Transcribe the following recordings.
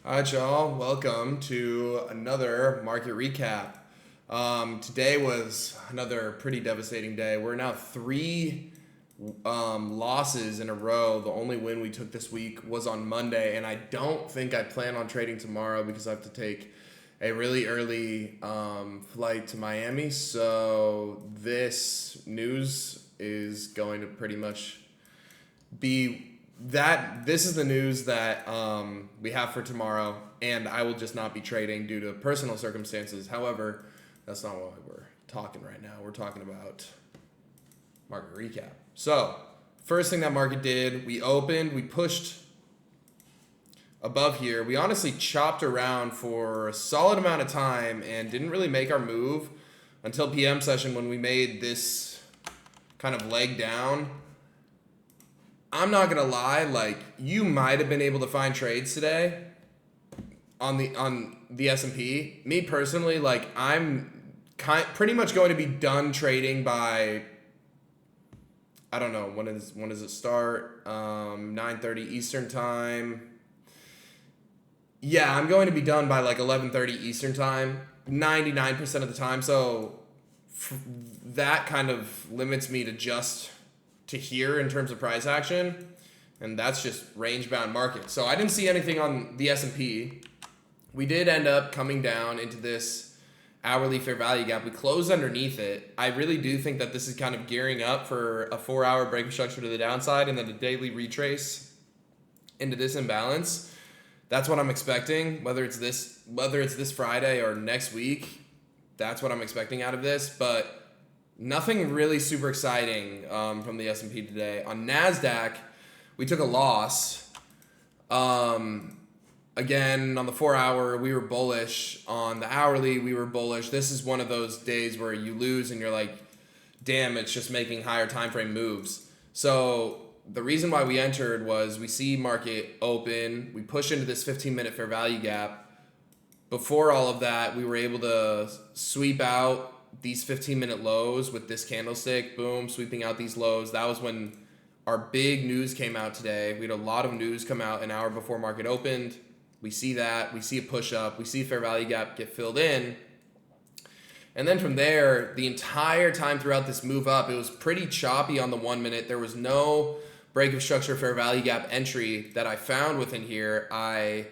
All right, y'all. Welcome to another market recap. Today was another pretty devastating day. We're now three losses in a row. The only win we took this week was on Monday, and I don't think I plan on trading tomorrow because I have to take a really early flight to Miami. So this news is going to pretty much be that this is the news that we have for tomorrow, and I will just not be trading due to personal circumstances. However, that's not what we're talking right now. We're talking about market recap. So, first thing that market did, we opened, we pushed above here. We honestly chopped around for a solid amount of time and didn't really make our move until PM session when we made this kind of leg down. I'm not gonna lie, like, you might have been able to find trades today on the S&P. Me personally, like, I'm pretty much going to be done trading by, I don't know, when does it start? 9:30 Eastern time. Yeah, I'm going to be done by like 11:30 Eastern time, 99% of the time. So that kind of limits me to here in terms of price action, and that's just range bound market. So I didn't see anything on the S&P. We did end up coming down into this hourly fair value gap. We closed underneath it. I really do think that this is kind of gearing up for a 4-hour break of structure to the downside and then a daily retrace into this imbalance. That's what I'm expecting, whether it's this Friday or next week. That's what I'm expecting out of this, but nothing really super exciting from the S&P today. On NASDAQ, we took a loss. Again, on the 4-hour, we were bullish. On the hourly, we were bullish. This is one of those days where you lose and you're like, damn, it's just making higher time frame moves. So the reason why we entered was we see market open. We push into this 15-minute fair value gap. Before all of that, we were able to sweep out these 15-minute lows with this candlestick, boom, sweeping out these lows. That was when our big news came out today. We had a lot of news come out an hour before market opened. We see that. We see a push up. We see a fair value gap get filled in. And then from there, the entire time throughout this move up, it was pretty choppy on the 1 minute. There was no break of structure fair value gap entry that I found within here. I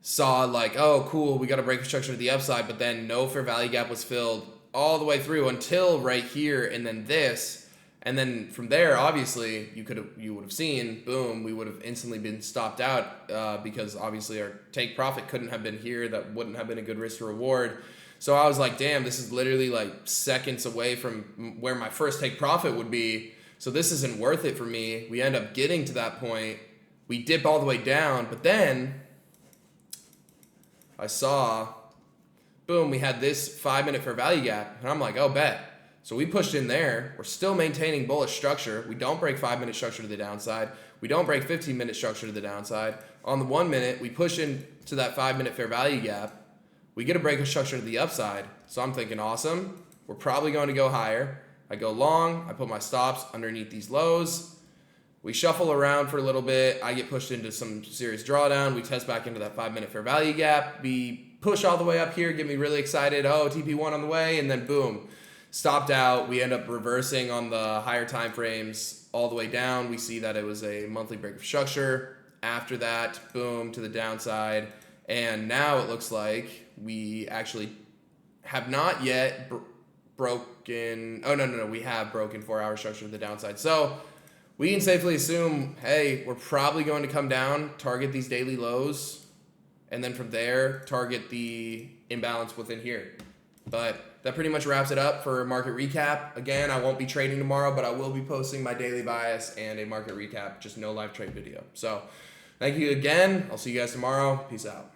saw like, oh, cool, we got a break of structure to the upside, but then no fair value gap was filled all the way through until right here, and then this, and then from there, obviously, you would have seen, boom, we would have instantly been stopped out because obviously our take profit couldn't have been here. That wouldn't have been a good risk to reward. So I was like, damn, this is literally like seconds away from where my first take profit would be. So this isn't worth it for me. We end up getting to that point. We dip all the way down, but then I saw, boom, we had this 5-minute fair value gap, and I'm like, oh, bet. So we pushed in there. We're still maintaining bullish structure. We don't break 5-minute structure to the downside. We don't break 15-minute structure to the downside. On the 1 minute, we push into that 5-minute fair value gap. We get a break of structure to the upside. So I'm thinking, awesome. We're probably going to go higher. I go long. I put my stops underneath these lows. We shuffle around for a little bit. I get pushed into some serious drawdown. We test back into that 5-minute fair value gap. We push all the way up here, get me really excited. Oh, TP1 on the way, and then boom, stopped out. We end up reversing on the higher time frames all the way down. We see that it was a monthly break of structure. After that, boom, to the downside. And now it looks like we actually have not yet broken. Oh, no. We have broken 4-hour structure to the downside. So we can safely assume, hey, we're probably going to come down, target these daily lows, and then from there, target the imbalance within here. But that pretty much wraps it up for market recap. Again, I won't be trading tomorrow, but I will be posting my daily bias and a market recap, just no live trade video. So thank you again. I'll see you guys tomorrow. Peace out.